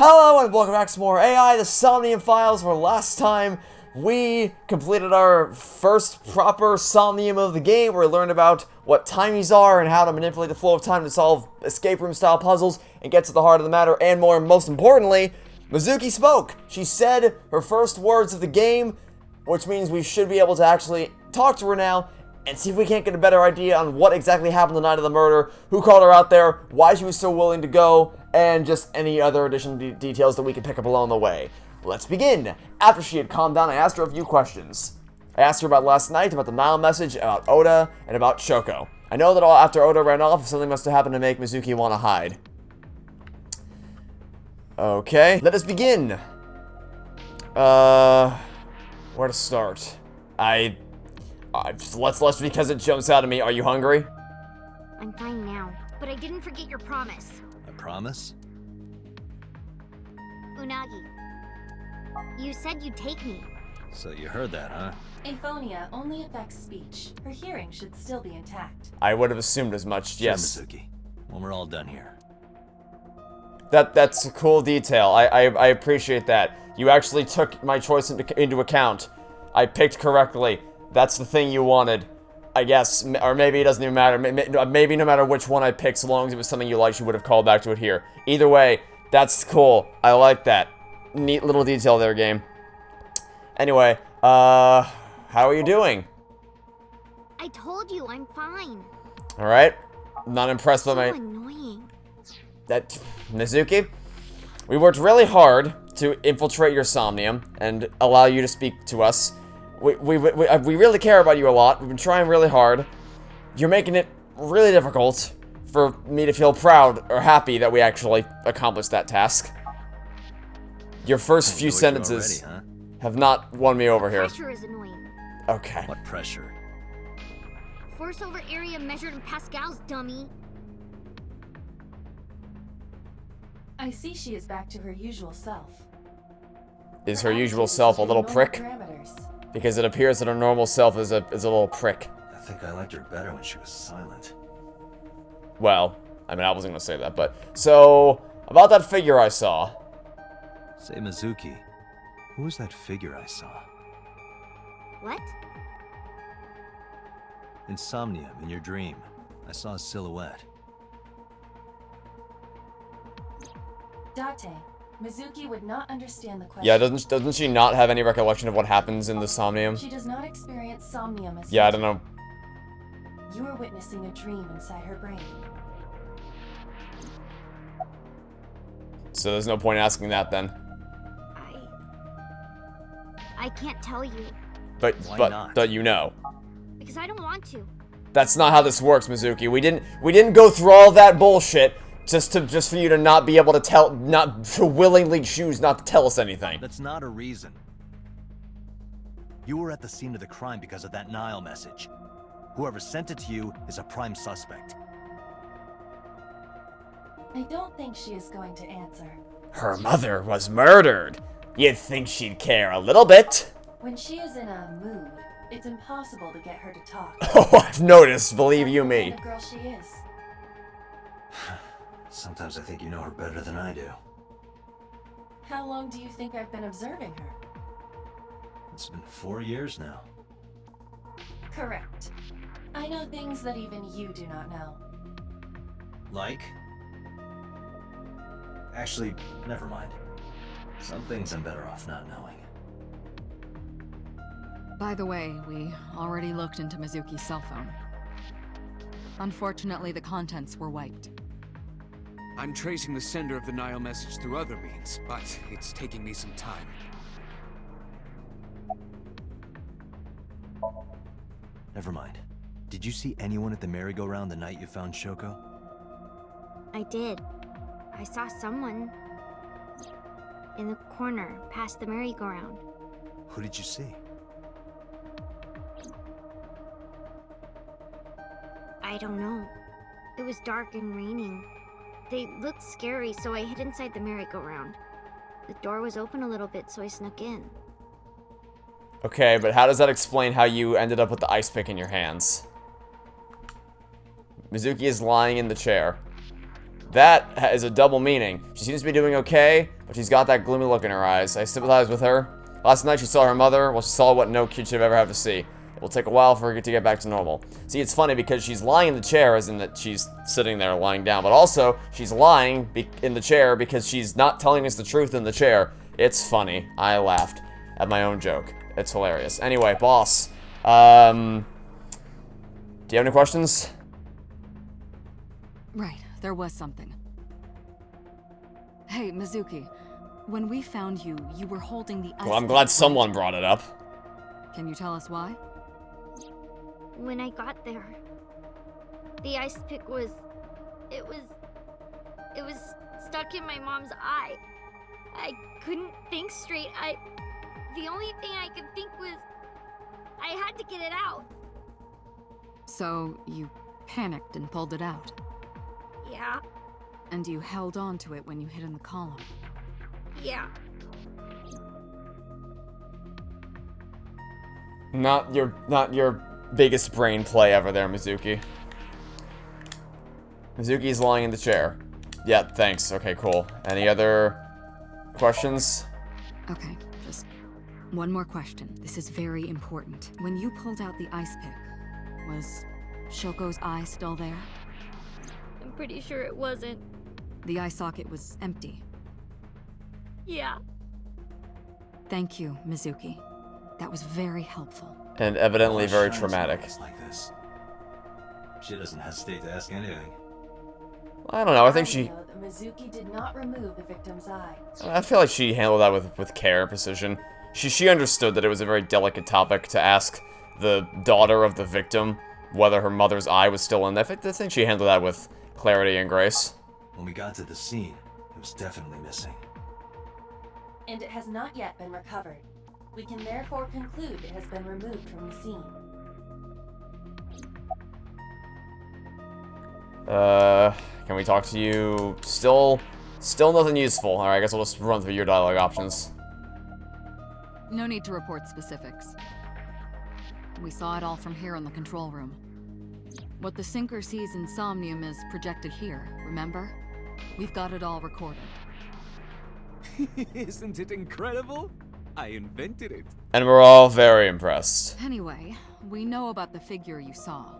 Hello and welcome back to more AI, the Somnium Files, where last time we completed our first proper Somnium of the game, where we learned about what timies are and how to manipulate the flow of time to solve escape room style puzzles and get to the heart of the matter, and most importantly, Mizuki spoke. She said her first words of the game, which means we should be able to actually talk to her now and see if we can't get a better idea on what exactly happened the night of the murder, who called her out there, why she was so willing to go, and just any other additional details that we can pick up along the way. Let's begin. After she had calmed down, I asked her a few questions. I asked her about last night, about the Nile message, about Oda, and about Shoko. I know that after Oda ran off, something must have happened to make Mizuki want to hide. Okay, let us begin. Where to start? Let's because it jumps out at me. Are you hungry? I'm fine now, but I didn't forget your promise. A promise? Unagi, you said you'd take me. So you heard that, huh? Aphonia only affects speech. Her hearing should still be intact. I would have assumed as much, yes. Sure, Mizuki. When we're all done here. That's a cool detail. I appreciate that. You actually took my choice into account. I picked correctly. That's the thing you wanted, I guess. Or maybe it doesn't even matter. Maybe no matter which one I picked, so long as it was something you liked, you would have called back to it here. Either way, that's cool. I like that. Neat little detail there, game. Anyway, how are you doing? I told you, I'm fine. Alright. Not impressed by my... So annoying. Mizuki, we worked really hard to infiltrate your Somnium and allow you to speak to us. We really care about you a lot. We've been trying really hard. You're making it really difficult for me to feel proud or happy that we actually accomplished that task. Your first few sentences have not won me over here. Pressure is annoying. Okay. What pressure? Force over area measured in pascals, dummy. I see she is back to her usual self. Is her usual self a little prick? Parameters. Because it appears that her normal self is a little prick. I think I liked her better when she was silent. Well, I mean, I wasn't gonna say that, but... So, about that figure I saw. Say, Mizuki, who was that figure I saw? What? In Somnium, in your dream, I saw a silhouette. Date, Mizuki would not understand the question. Yeah, doesn't she not have any recollection of what happens in the Somnium? She does not experience Somnium as Yeah, I don't know. You are witnessing a dream inside her brain. So there's no point asking that then. I can't tell you. But you know. Because I don't want to. That's not how this works, Mizuki. We didn't go through all that bullshit just for you to not be able to not to willingly choose not to tell us anything. That's not a reason. You were at the scene of the crime because of that Nile message. Whoever sent it to you is a prime suspect. I don't think she is going to answer. Her mother was murdered. You'd think she'd care a little bit. When she is in a mood, it's impossible to get her to talk. Oh, I've noticed, believe you me. That's the kind of girl she is. Sometimes I think you know her better than I do. How long do you think I've been observing her? It's been 4 years now. Correct. I know things that even you do not know. Like? Actually, never mind. Some things I'm better off not knowing. By the way, we already looked into Mizuki's cell phone. Unfortunately, the contents were wiped. I'm tracing the sender of the Nile message through other means, but it's taking me some time. Never mind. Did you see anyone at the merry-go-round the night you found Shoko? I did. I saw someone in the corner past the merry-go-round. Who did you see? I don't know. It was dark and raining. They looked scary, so I hid inside the merry-go-round. The door was open a little bit, so I snuck in. Okay, but how does that explain how you ended up with the ice pick in your hands? Mizuki is lying in the chair. That is a double meaning. She seems to be doing okay, but she's got that gloomy look in her eyes. I sympathize with her. Last night she saw her mother. Well, she saw what no kid should ever have to see. It will take a while for her to get back to normal. See, it's funny because she's lying in the chair, as in that she's sitting there lying down, but also she's lying in the chair because she's not telling us the truth in the chair. It's funny. I laughed at my own joke. It's hilarious. Anyway, boss. Do you have any questions? Right, there was something. Hey, Mizuki. When we found you, you were holding the ice Well, I'm pick, glad right? someone brought it up. Can you tell us why? When I got there, the ice pick was... It was stuck in my mom's eye. I couldn't think straight. The only thing I could think was... I had to get it out. So, you panicked and pulled it out. Yeah, And you held on to it when you hid in the column. yeah. Not your biggest brain play ever there, Mizuki. Mizuki's lying in the chair. Yeah, thanks. Okay, cool. Any other questions? Okay, just one more question. This is very important. When you pulled out the ice pick, was Shoko's eye still there? I'm pretty sure it wasn't. The eye socket was empty. Yeah. Thank you, Mizuki. That was very helpful. And evidently very Shines traumatic. moments like this. She doesn't hesitate to ask anything. I don't know, I think she... know that Mizuki did not remove the victim's eye. I feel like she handled that with care and precision. She understood that it was a very delicate topic to ask the daughter of the victim whether her mother's eye was still in there. I think she handled that with clarity and grace. When we got to the scene, it was definitely missing. And it has not yet been recovered. We can therefore conclude it has been removed from the scene. Can we talk to you? Still nothing useful. Alright, I guess we'll just run through your dialogue options. No need to report specifics. We saw it all from here in the control room. What the sinker sees in Somnium is projected here, remember? We've got it all recorded. Isn't it incredible? I invented it. And we're all very impressed. Anyway, we know about the figure you saw.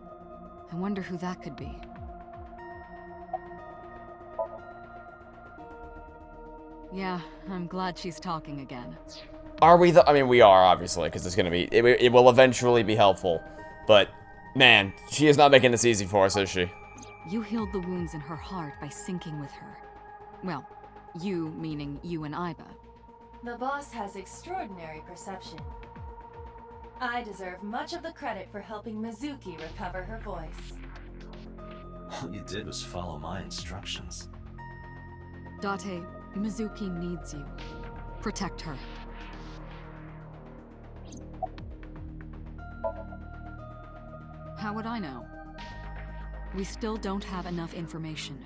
I wonder who that could be. Yeah, I'm glad she's talking again. Are we I mean, we are, obviously, because it's gonna be... It will eventually be helpful. But, man, she is not making this easy for us, is she? You healed the wounds in her heart by syncing with her. Well, you meaning you and Iba. The boss has extraordinary perception. I deserve much of the credit for helping Mizuki recover her voice. All you did was follow my instructions. Date, Mizuki needs you. Protect her. How would I know? We still don't have enough information.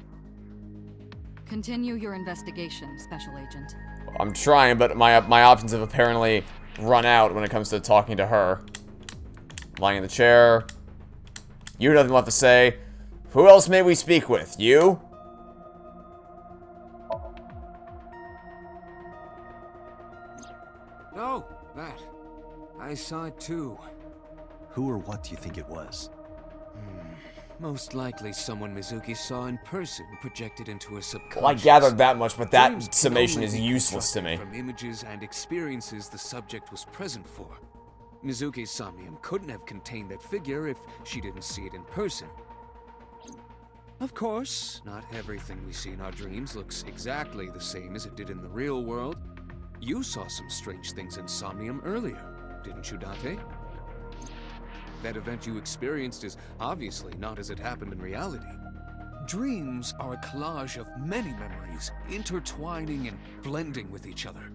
Continue your investigation, Special Agent. I'm trying, but my options have apparently run out when it comes to talking to her. Lying in the chair. You have nothing left to say. Who else may we speak with? You? Oh, that. I saw it too. Who or what do you think it was? Most likely someone Mizuki saw in person projected into her subconscious. Well, I gathered that much, but that Dreams can summation only is be useless to me. constructed from images and experiences the subject was present for. Mizuki's Somnium couldn't have contained that figure if she didn't see it in person. Of course, not everything we see in our dreams looks exactly the same as it did in the real world. You saw some strange things in Somnium earlier, didn't you, Date? That event you experienced is obviously not as it happened in reality. Dreams are a collage of many memories, intertwining and blending with each other.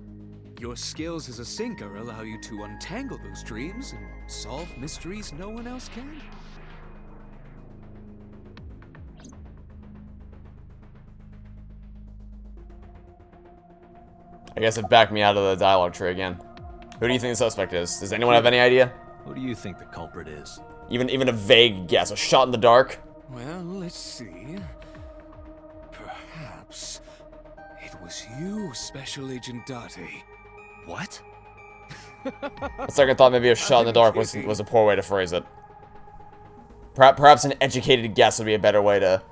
Your skills as a sinker allow you to untangle those dreams and solve mysteries no one else can. I guess it backed me out of the dialogue tree again. Who do you think the suspect is? Does anyone have any idea? Who do you think the culprit is? Even a vague guess, a shot in the dark? Well, let's see. Perhaps it was you, Special Agent Date. What? A second thought, maybe a shot in the dark was a poor way to phrase it. Perhaps an educated guess would be a better way to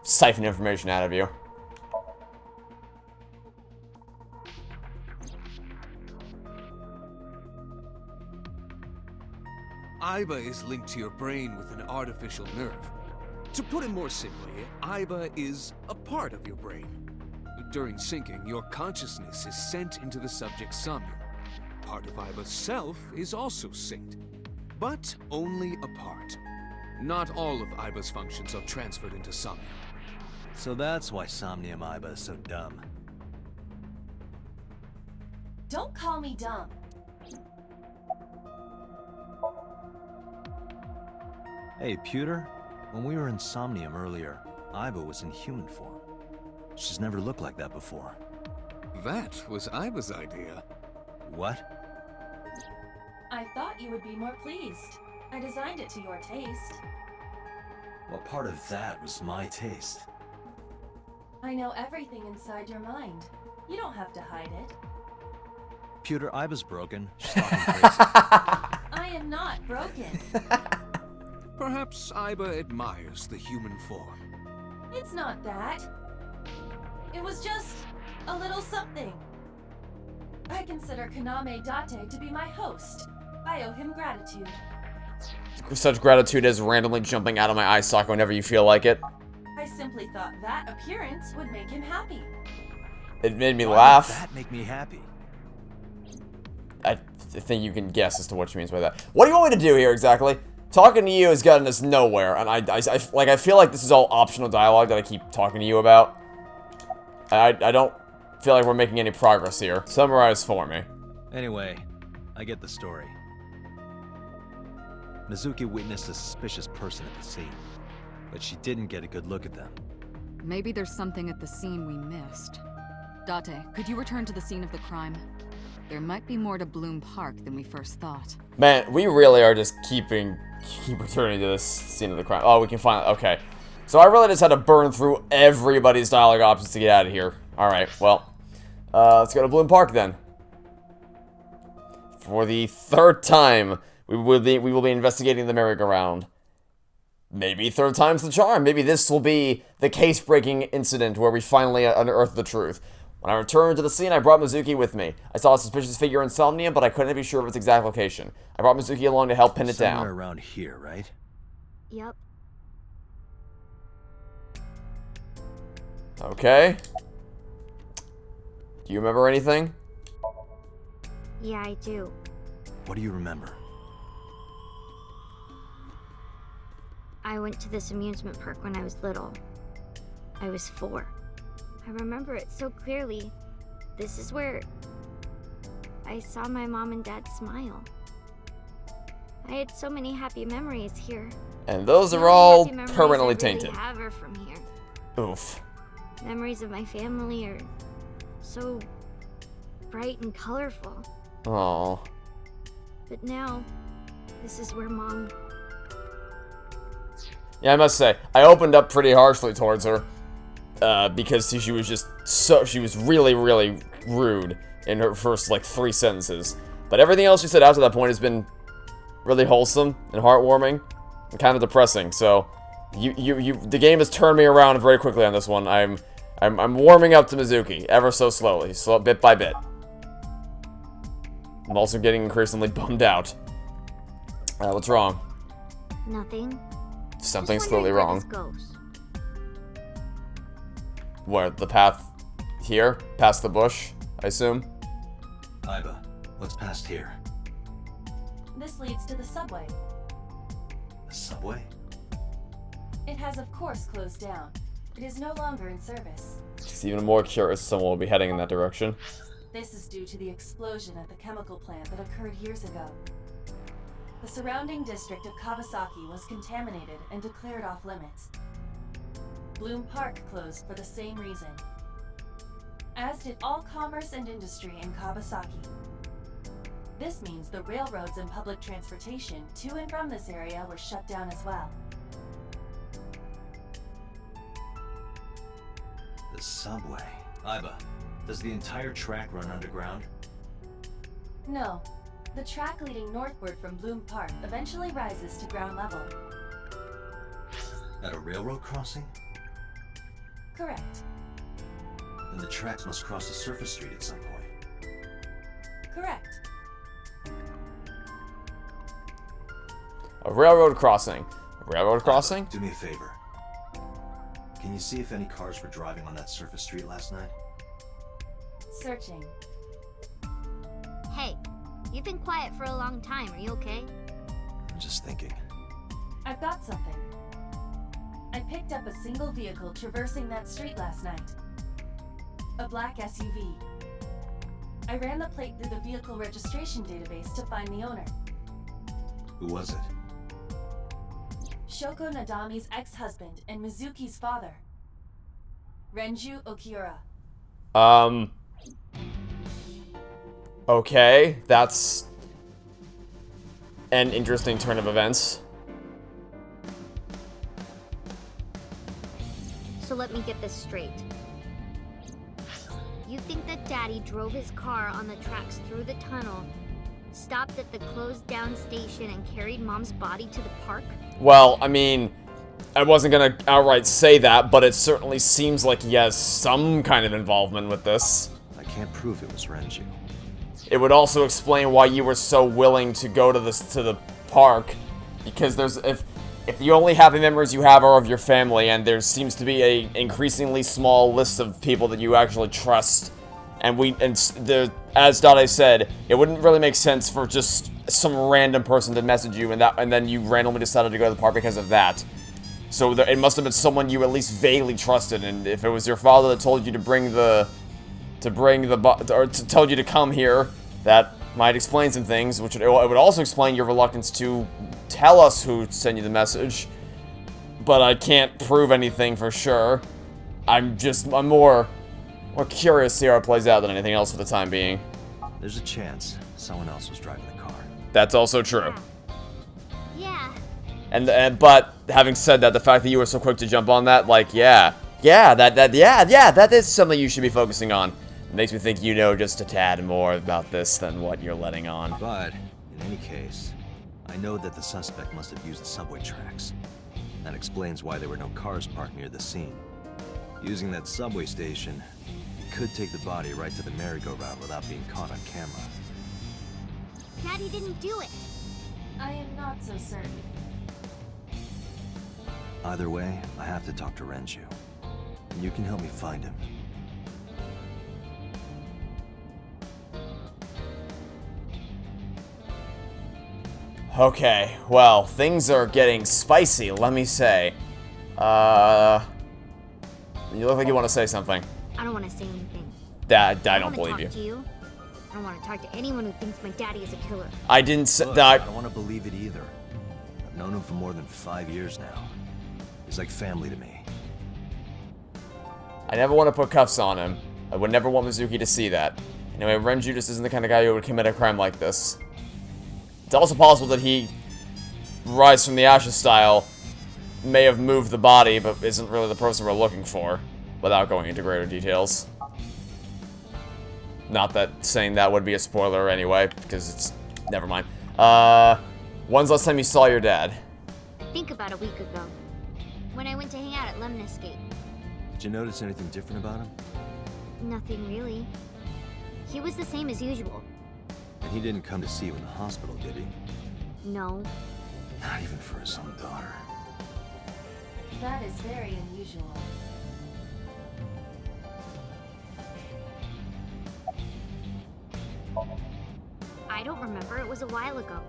siphon information out of you. Iba is linked to your brain with an artificial nerve. To put it more simply, Iba is a part of your brain. During syncing, your consciousness is sent into the subject's somnium. Part of Iba's self is also synced, but only a part. Not all of Iba's functions are transferred into Somnium. So that's why Somnium Iba is so dumb. Don't call me dumb. Hey, Pewter. When we were in Somnium earlier, Iba was in human form. She's never looked like that before. That was Iba's idea. What? I thought you would be more pleased. I designed it to your taste. What part of that was my taste? I know everything inside your mind. You don't have to hide it. Pewter, Iba's broken. She's talking crazy. I am not broken. Perhaps Iba admires the human form. It's not that. It was just a little something. I consider Kaname Date to be my host. I owe him gratitude. Such gratitude as randomly jumping out of my eye socket whenever you feel like it. I simply thought that appearance would make him happy. It made me Why laugh. would that make me happy? I think you can guess as to what she means by that. What do you want me to do here exactly? Talking to you has gotten us nowhere, and I feel like this is all optional dialogue that I keep talking to you about. I don't feel like we're making any progress here. Summarize for me. Anyway, I get the story. Mizuki witnessed a suspicious person at the scene, but she didn't get a good look at them. Maybe there's something at the scene we missed. Date, could you return to the scene of the crime? There might be more to Bloom Park than we first thought. Man, we really are just keep returning to this scene of the crime. Oh, we can find it. Okay. So I really just had to burn through everybody's dialogue options to get out of here. Alright, well. Let's go to Bloom Park then. For the third time, we will be investigating the merry-go-round. Maybe third time's the charm. Maybe this will be the case-breaking incident where we finally unearth the truth. When I returned to the scene, I brought Mizuki with me. I saw a suspicious figure in Somnium, but I couldn't be sure of its exact location. I brought Mizuki along to help pin it down. Somewhere around here, right? Yep. Okay. Do you remember anything? Yeah, I do. What do you remember? I went to this amusement park when I was little. I was 4. I remember it so clearly. This is where I saw my mom and dad smile. I had so many happy memories here. And those The are only all happy memories permanently I really tainted. have are from here. Oof. Memories of my family are so bright and colorful. Oh. But now, this is where Mom... Yeah, I must say, I opened up pretty harshly towards her. Because she was just she was really, really rude in her first, like, 3 sentences. But everything else she said after that point has been really wholesome and heartwarming and kind of depressing. So, the game has turned me around very quickly on this one. I'm warming up to Mizuki ever so slowly, bit by bit. I'm also getting increasingly bummed out. What's wrong? Nothing. Something's Just clearly wondering wrong. where this goes. Where, the path here? Past the bush, I assume? Iba, what's past here? This leads to the subway. The subway? It has of course closed down. It is no longer in service. She's even more curious someone will be heading in that direction. This is due to the explosion at the chemical plant that occurred years ago. The surrounding district of Kawasaki was contaminated and declared off limits. Bloom Park closed for the same reason, as did all commerce and industry in Kawasaki. This means the railroads and public transportation to and from this area were shut down as well. The subway. Iba, does the entire track run underground? No. The track leading northward from Bloom Park eventually rises to ground level. At a railroad crossing? Correct. Then the tracks must cross a surface street at some point. Correct. A railroad crossing. A railroad crossing? Do me a favor. Can you see if any cars were driving on that surface street last night? Searching. Hey, you've been quiet for a long time. Are you okay? I'm just thinking. I've got something. I picked up a single vehicle traversing that street last night. A black SUV. I ran the plate through the vehicle registration database to find the owner. Who was it? Shoko Nadami's ex-husband and Mizuki's father. Renju Okiura. Okay, that's an interesting turn of events. So let me get this straight. You think that Daddy drove his car on the tracks through the tunnel, stopped at the closed down station, and carried Mom's body to the park? Well, I mean, I wasn't gonna outright say that, but it certainly seems like he has some kind of involvement with this. I can't prove it was Renju. It would also explain why you were so willing to go to the park, because there's if the only happy memories you have are of your family, and there seems to be a increasingly small list of people that you actually trust, as Dade said, it wouldn't really make sense for just some random person to message you and then you randomly decided to go to the park because of that. So it must have been someone you at least vaguely trusted, and if it was your father that told you told you to come here, that might explain some things, which it would also explain your reluctance to tell us who sent you the message. But I can't prove anything for sure. I'm more curious to see how it plays out than anything else for the time being. There's a chance someone else was driving the car. That's also true. Yeah. But having said that, the fact that you were so quick to jump on that, like, that is something you should be focusing on. It makes me think you know just a tad more about this than what you're letting on. But, in any case, I know that the suspect must have used the subway tracks. That explains why there were no cars parked near the scene. Using that subway station, he could take the body right to the merry-go-round without being caught on camera. Daddy didn't do it. I am not so certain. Either way, I have to talk to Renju. And you can help me find him. Okay, well, things are getting spicy, let me say. You look like you want to say something. I don't want to say anything. Dad, I don't believe you. To you. I don't want to talk to anyone who thinks my daddy is a killer. I didn't say Look, that. I don't want to believe it either. I've known him for more than 5 years now. He's like family to me. I never want to put cuffs on him. I would never want Mizuki to see that. Anyway, Renju just isn't the kind of guy who would commit a crime like this. It's also possible that he, Rise from the Ashes style, may have moved the body, but isn't really the person we're looking for, without going into greater details. Not that saying that would be a spoiler anyway, because it's... never mind. When's the last time you saw your dad? I think about a week ago. When I went to hang out at Lemniscate. Did you notice anything different about him? Nothing really. He was the same as usual. And he didn't come to see you in the hospital, did he? No. Not even for his own daughter. That is very unusual. I don't remember. It was a while ago.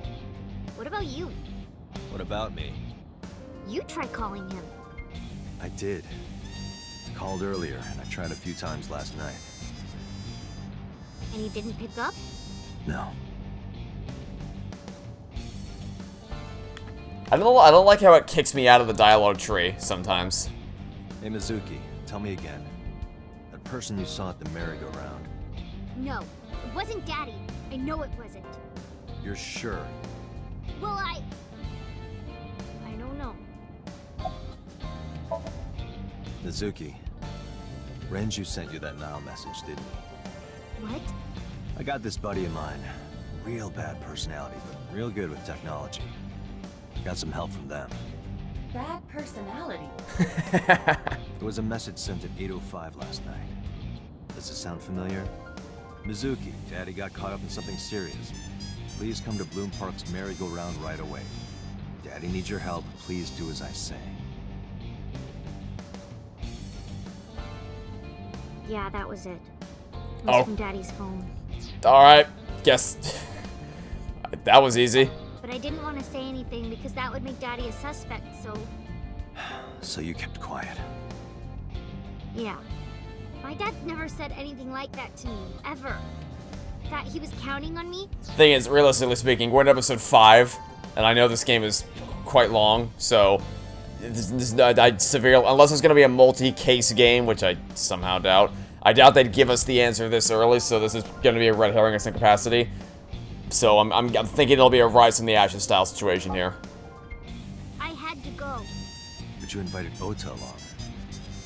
What about you? What about me? You tried calling him. I did. I called earlier, and I tried a few times last night. And he didn't pick up? No. I don't like how it kicks me out of the dialogue tree sometimes. Hey, Mizuki, tell me again. That person you saw at the merry-go-round. No, it wasn't Daddy. I know it wasn't. You're sure? Well, I don't know. Mizuki, Renju sent you that Nile message, didn't he? What? I got this buddy of mine. Real bad personality, but real good with technology. Got some help from them. Bad personality. There was a message sent at 8:05 last night. Does it sound familiar? Mizuki, Daddy got caught up in something serious. Please come to Bloom Park's merry-go-round right away. Daddy needs your help. Please do as I say. Yeah, that was it. It Oh. was from Daddy's phone. Alright, guess that was easy. But I didn't want to say anything because that would make Daddy a suspect, so So you kept quiet. yeah. My dad's never said anything like that to me, ever. That he was counting on me? Thing is, realistically speaking, we're in episode 5, and I know this game is quite long, so I severely, unless it's going to be a multi-case game, which I somehow doubt, I doubt they'd give us the answer this early, so this is going to be a red herring in some capacity. So I'm thinking it'll be a Rise from the Ashes style situation here. I had to go. But you invited Ota along.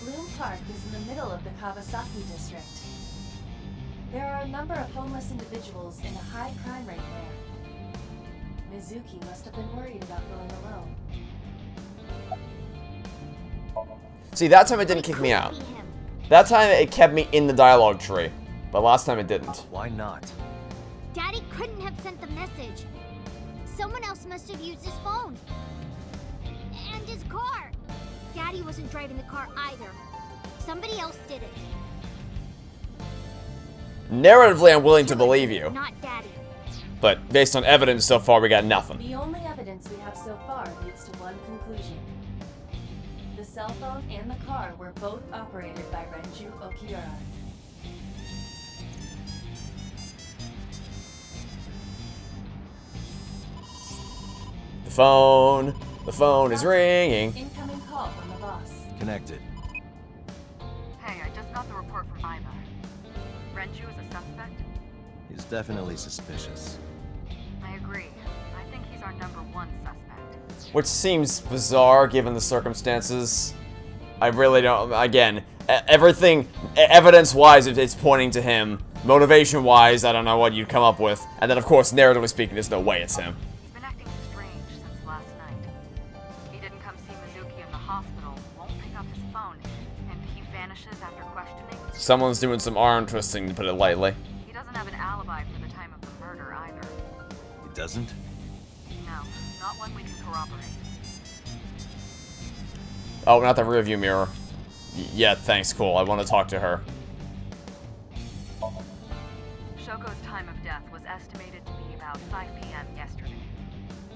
Bloom Park is in the middle of the Kawasaki district. There are a number of homeless individuals and a high crime rate there. Mizuki must have been worried about going alone. See, that time it didn't kick me out. Couldn't be him. That time it kept me in the dialogue tree, but last time it didn't. Why not? Daddy couldn't have sent the message. Someone else must have used his phone. And his car. Daddy wasn't driving the car either. Somebody else did it. Narratively, I'm willing to believe you, Not Daddy. but based on evidence so far, we got nothing. The only evidence we have so far leads to one conclusion. The cell phone and the car were both operated by Renju Okiura. The phone is ringing. Incoming call from the boss. Connected. Hey, I just got the report from Iva. Renju is a suspect? He's definitely suspicious. I agree. I think he's our #1 suspect. Which seems bizarre given the circumstances. I really don't. Again, everything, evidence-wise, it's pointing to him. Motivation-wise, I don't know what you'd come up with. And then, of course, narratively speaking, there's no way it's him. He's been acting strange since last night. He didn't come see Mizuki in the hospital, won't pick up his phone, and he vanishes after questioning. Someone's doing some arm twisting, to put it lightly. He doesn't have an alibi for the time of the murder either. He doesn't? No, not one we can corroborate. Oh, not the rearview mirror. Yeah, thanks, cool. I want to talk to her. Shogo's time of death was estimated to be about 5 p.m. yesterday.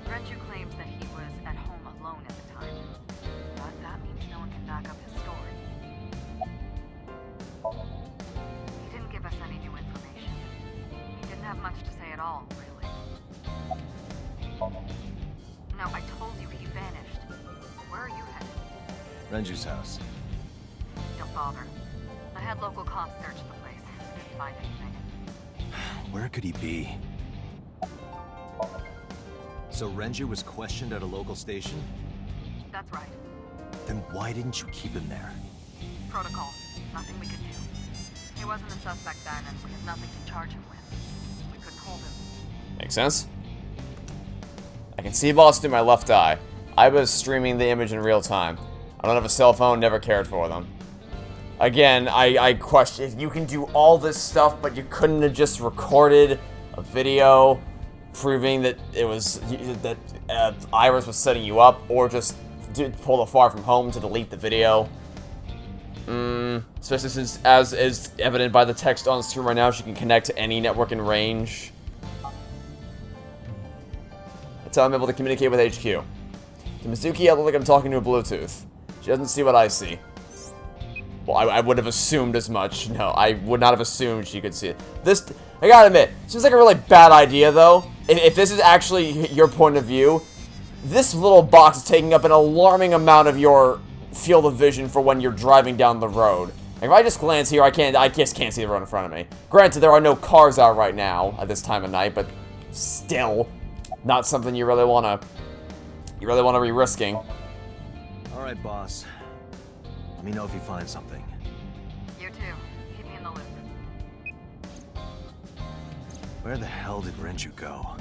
Renju claims that he was at home alone at the time. But that means no one can back up his story. He didn't give us any new information. He didn't have much to say at all, really. No, I told you he vanished. Where are you headed? Renju's house. Don't bother. I had local cops search the place. Didn't find anything. Where could he be? So Renju was questioned at a local station? That's right. Then why didn't you keep him there? Protocol. Nothing we could do. He wasn't a suspect then, and we had nothing to charge him with. We couldn't hold him. Makes sense? I can see boss through my left eye. I was streaming the image in real time. I don't have a cell phone, never cared for them. Again, I question if you can do all this stuff, but you couldn't have just recorded a video proving that it was that Iris was setting you up, or just pull the far from home to delete the video. Especially since, as is evident by the text on screen right now, she can connect to any network in range. That's how I'm able to communicate with HQ. To Mizuki, I look like I'm talking to a Bluetooth. She doesn't see what I see. Well, I would have assumed as much. No, I would not have assumed she could see it. This, I gotta admit, seems like a really bad idea, though. If this is actually your point of view, this little box is taking up an alarming amount of your field of vision for when you're driving down the road. Like, if I just glance here, I just can't see the road in front of me. Granted, there are no cars out right now at this time of night, but still, not something you really wanna be risking. All right, boss. Let me know if you find something. You too. Where the hell did Renju go?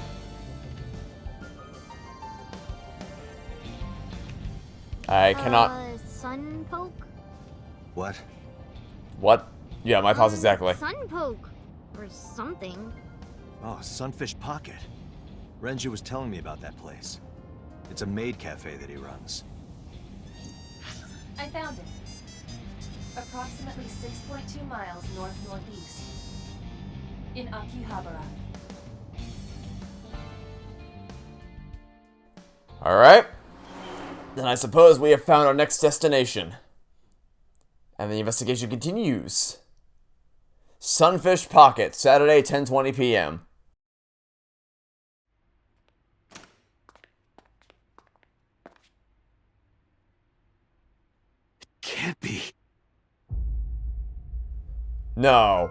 I cannot... Sun poke? What? What? Yeah, my thoughts exactly. Sun poke. Or something. Oh, Sunfish Pocket. Renju was telling me about that place. It's a maid cafe that he runs. I found it. Approximately 6.2 miles north-northeast. In Akihabara. Alright. Then I suppose we have found our next destination. And the investigation continues. Sunfish Pocket, Saturday, 10:20 p.m. Can't be. No.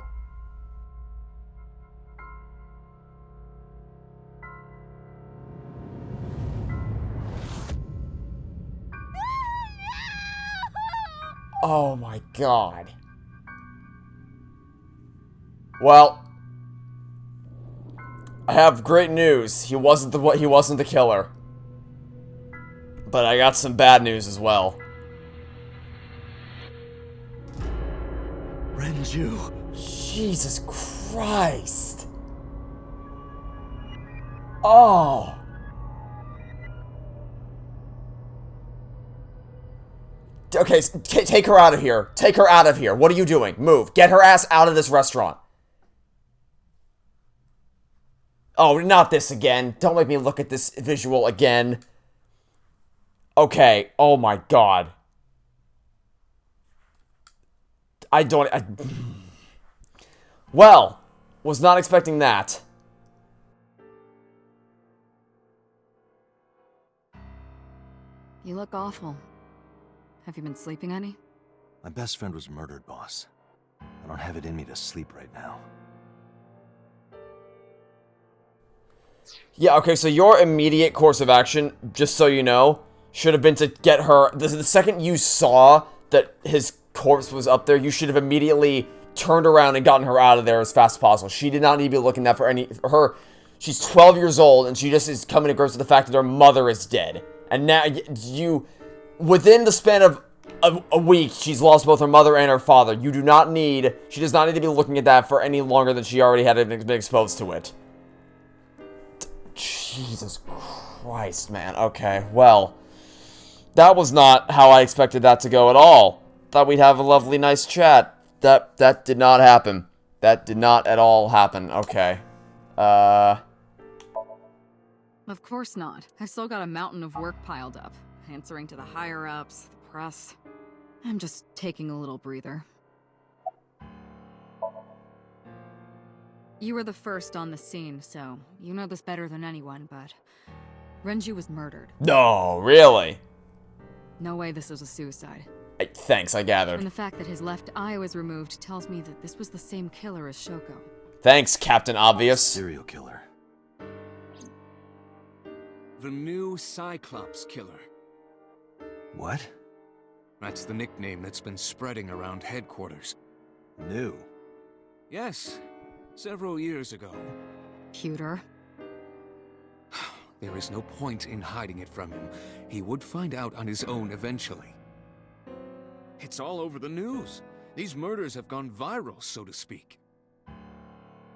Oh my god. Well, I have great news. He wasn't the killer. But I got some bad news as well. Renju. Jesus Christ. Oh. Okay, take her out of here. Take her out of here. What are you doing? Move. Get her ass out of this restaurant. Oh, not this again. Don't make me look at this visual again. Okay. Oh my god. Well, was not expecting that. You look awful. Have you been sleeping any? My best friend was murdered, boss. I don't have it in me to sleep right now. Yeah, okay, so your immediate course of action, just so you know, should have been to get her... The second you saw that his corpse was up there, you should have immediately turned around and gotten her out of there as fast as possible. She did not need to be looking at for any... She's 12 years old, and she just is coming to grips with the fact that her mother is dead. And now, within the span of a week, she's lost both her mother and her father. She does not need to be looking at that for any longer than she already had been exposed to it. Jesus Christ, man. Okay, well, that was not how I expected that to go at all. Thought we'd have a lovely, nice chat. That did not happen. That did not at all happen. Okay. Of course not. I've still got a mountain of work piled up. Answering to the higher-ups, the press. I'm just taking a little breather. You were the first on the scene, so you know this better than anyone, but... Renju was murdered. No, really? No way this was a suicide. Thanks, I gathered. And the fact that his left eye was removed tells me that this was the same killer as Shoko. Thanks, Captain Obvious. Serial killer. The new Cyclops killer. What? That's the nickname that's been spreading around headquarters. New? Yes, several years ago. Pewter. There is no point in hiding it from him. He would find out on his own eventually. It's all over the news. These murders have gone viral, so to speak.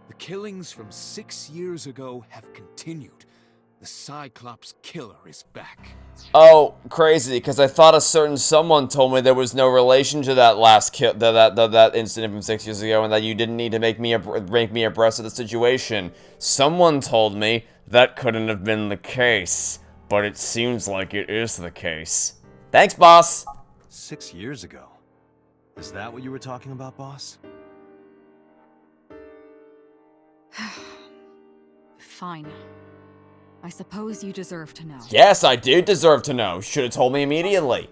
The killings from 6 years ago have continued. The Cyclops killer is back. Oh, crazy, because I thought a certain someone told me there was no relation to that last that incident from 6 years ago, and that you didn't need to make me abreast of the situation. Someone told me that couldn't have been the case, but it seems like it is the case. Thanks, boss. 6 years ago. Is that what you were talking about, boss? Fine. I suppose you deserve to know. Yes, I do deserve to know. Should have told me immediately.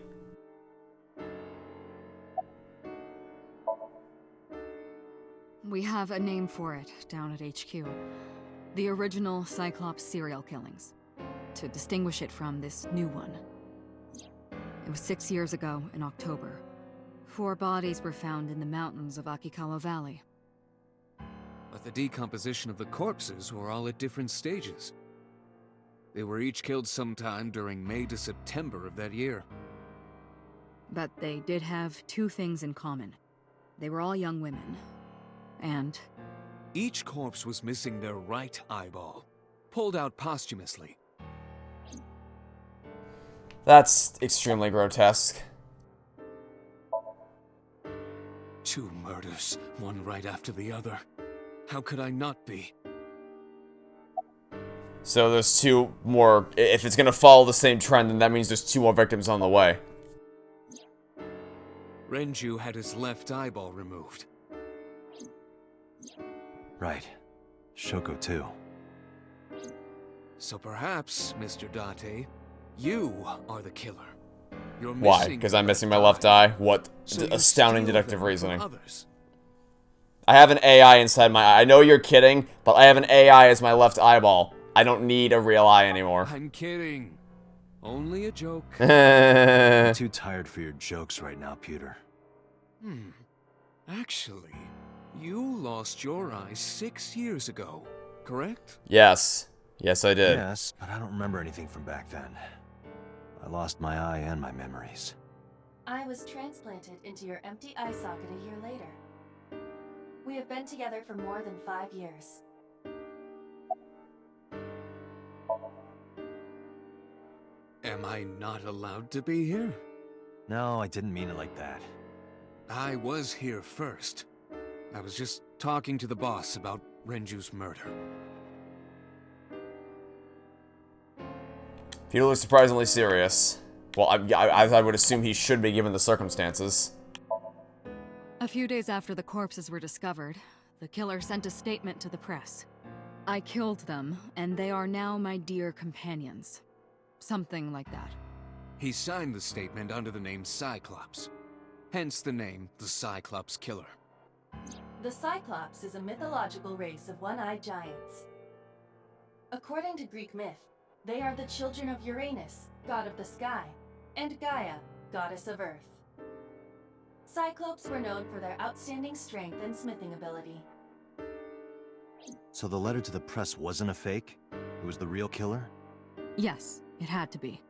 We have a name for it down at HQ. The original Cyclops serial killings. To distinguish it from this new one. It was 6 years ago in October. 4 bodies were found in the mountains of Akikawa Valley. but the decomposition of the corpses were all at different stages. They were each killed sometime during May to September of that year. But they did have two things in common. They were all young women. And Each corpse was missing their right eyeball, pulled out posthumously. That's extremely grotesque. 2 murders, one right after the other. How could I not be? So there's 2 more. If it's gonna follow the same trend, then that means there's 2 more victims on the way. Renju had his left eyeball removed. Right. Shoko too. So perhaps, Mr. Date, you are the killer. You're Why? missing Because your I'm missing my left eye? What astounding steal deductive them from reasoning. others. I have an AI inside my eye. I know you're kidding, but I have an AI as my left eyeball. I don't need a real eye anymore. I'm kidding. Only a joke. I'm too tired for your jokes right now, Peter. Actually, you lost your eye 6 years ago, correct? Yes. Yes, I did. Yes, but I don't remember anything from back then. I lost my eye and my memories. I was transplanted into your empty eye socket a year later. We have been together for more than 5 years. Am I not allowed to be here? No, I didn't mean it like that. I was here first. I was just talking to the boss about Renju's murder. Peter looks surprisingly serious. Well, I would assume he should be given the circumstances. a few days after the corpses were discovered, the killer sent a statement to the press. I killed them, and they are now my dear companions. Something like that. He signed the statement under the name Cyclops. Hence the name, the Cyclops Killer. The Cyclops is a mythological race of one-eyed giants. According to Greek myth, they are the children of Uranus, god of the sky, and Gaia, goddess of earth. Cyclops were known for their outstanding strength and smithing ability. So the letter to the press wasn't a fake? It was the real killer? Yes, it had to be.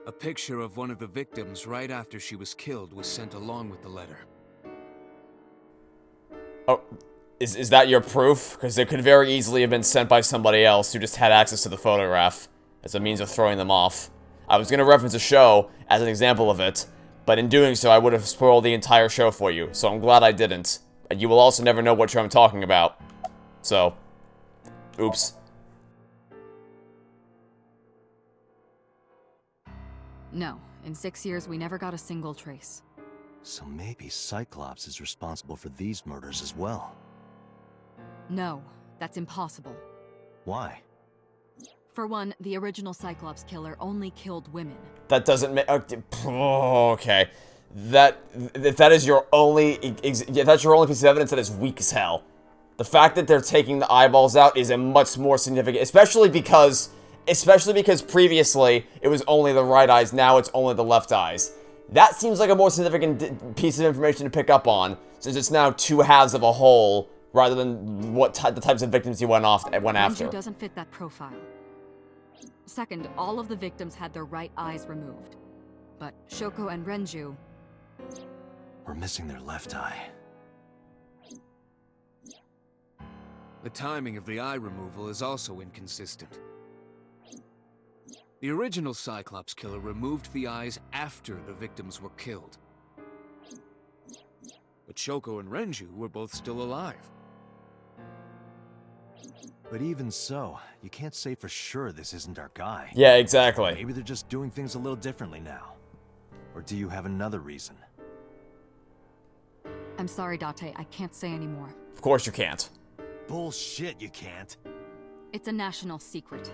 A picture of one of the victims right after she was killed was sent along with the letter. Oh, is that your proof? Because it could very easily have been sent by somebody else who just had access to the photograph as a means of throwing them off. I was going to reference a show as an example of it, but in doing so I would have spoiled the entire show for you, so I'm glad I didn't. And you will also never know what show I'm talking about. So, oops. No, in 6 years we never got a single trace. So maybe Cyclops is responsible for these murders as well. No, that's impossible. Why? For one, the original Cyclops killer only killed women. That doesn't make... Okay. If that is your only... If that's your only piece of evidence, that is weak as hell. The fact that they're taking the eyeballs out is a much more significant... Especially because previously it was only the right eyes, now it's only the left eyes. That seems like a more significant piece of information to pick up on, since it's now two halves of a whole, rather than the types of victims he went after. Renju doesn't fit that profile. Second, all of the victims had their right eyes removed. But Shoko and Renju... We're missing their left eye. The timing of the eye removal is also inconsistent. The original Cyclops killer removed the eyes after the victims were killed. But Shoko and Renju were both still alive. But even so, you can't say for sure this isn't our guy. Yeah, exactly. Maybe they're just doing things a little differently now. Or do you have another reason? I'm sorry, Date, I can't say anymore. Of course you can't. Bullshit, you can't. It's a national secret.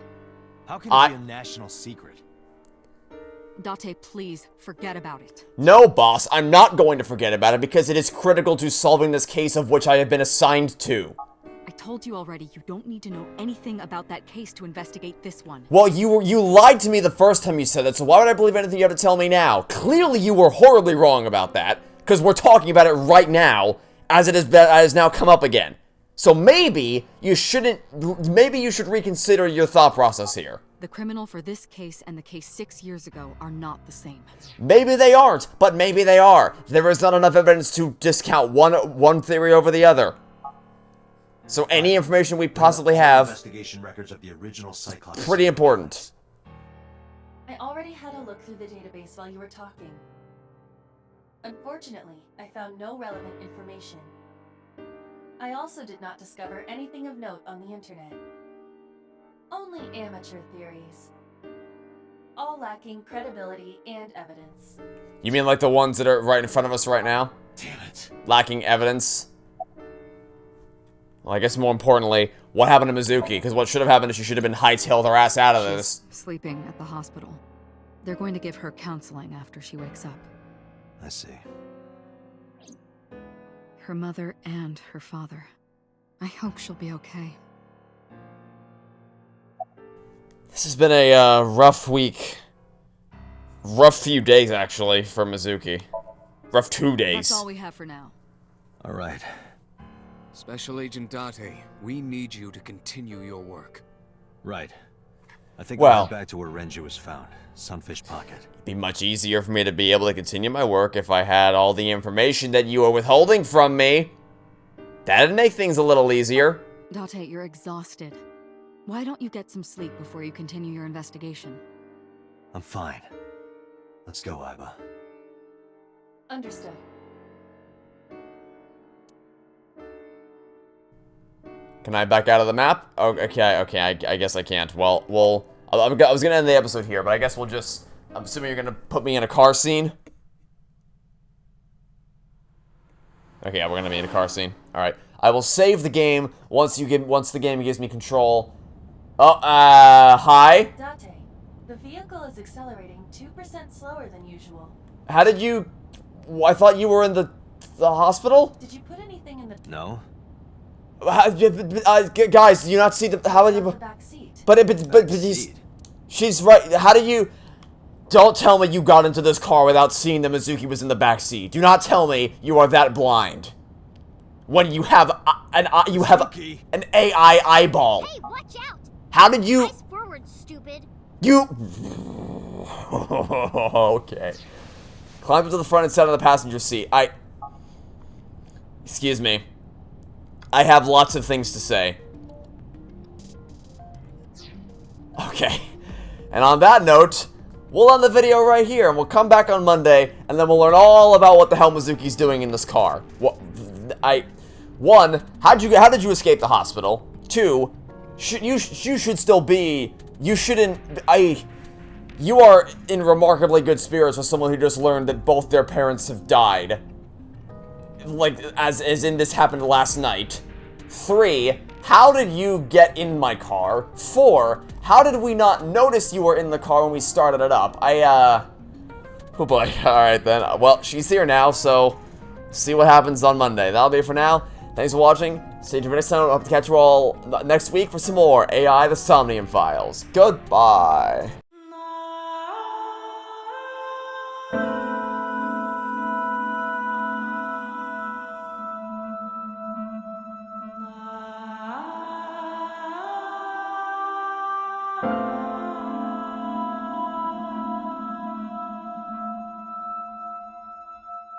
How can it be a national secret? Date, please, forget about it. No, boss, I'm not going to forget about it because it is critical to solving this case of which I have been assigned to. I told you already, you don't need to know anything about that case to investigate this one. Well, you lied to me the first time you said that, so why would I believe anything you have to tell me now? Clearly you were horribly wrong about that, because we're talking about it right now, as it has now come up again. So maybe you shouldn't, maybe you should reconsider your thought process here. The criminal for this case and the case 6 years ago are not the same. Maybe they aren't, but maybe they are. There is not enough evidence to discount one theory over the other. So any information we possibly have, Investigation records of the original Cyclops. pretty important. I already had a look through the database while you were talking. Unfortunately, I found no relevant information. I also did not discover anything of note on the internet. Only amateur theories. All lacking credibility and evidence. You mean like the ones that are right in front of us right now? Damn it. Lacking evidence? Well, I guess more importantly, what happened to Mizuki? Because what should have happened is she should have been hightailed her ass out of this. Sleeping at the hospital. They're going to give her counseling after she wakes up. I see. Her mother and her father. I hope she'll be okay. This has been a rough week. Rough few days, actually, for Mizuki. Rough 2 days. That's all we have for now. All right. Special Agent Date, we need you to continue your work. Right. I think Well- I'll head back to where Renju was found. Sunfish Pocket. It'd be much easier for me to be able to continue my work if I had all the information that you are withholding from me. That'd make things a little easier. Date, you're exhausted. Why don't you get some sleep before you continue your investigation? I'm fine. Let's go, Iba. Understood. Can I back out of the map? Oh, okay, I guess I can't. Well, I was gonna end the episode here, but I guess we'll just, I'm assuming you're gonna put me in a car scene. Okay, yeah, we're gonna be in a car scene. Alright. I will save the game once the game gives me control. Oh, hi? Date, the vehicle is accelerating 2% slower than usual. How did you, I thought you were in the hospital? Did you put anything in the No? Guys, do you not see how are you, back seat? but she's right, how do you, don't tell me you got into this car without seeing that Mizuki was in the back seat. Do not tell me you are that blind. When you have an AI eyeball. Hey, watch out! How did you, Eyes forward, stupid. you, okay. Climb up to the front and sat on the passenger seat. Excuse me. I have lots of things to say. Okay. And on that note, we'll end the video right here, and we'll come back on Monday, and then we'll learn all about what the hell Mizuki's doing in this car. One, how did you escape the hospital? Two, you should still be, you are in remarkably good spirits with someone who just learned that both their parents have died. Like, as in this happened last night. 3, how did you get in my car? 4, how did we not notice you were in the car when we started it up? Oh boy, alright then. Well, she's here now, so see what happens on Monday. That'll be it for now. Thanks for watching. Stay tuned for next time. I'll have to catch you all next week for some more AI, the Somnium Files. Goodbye.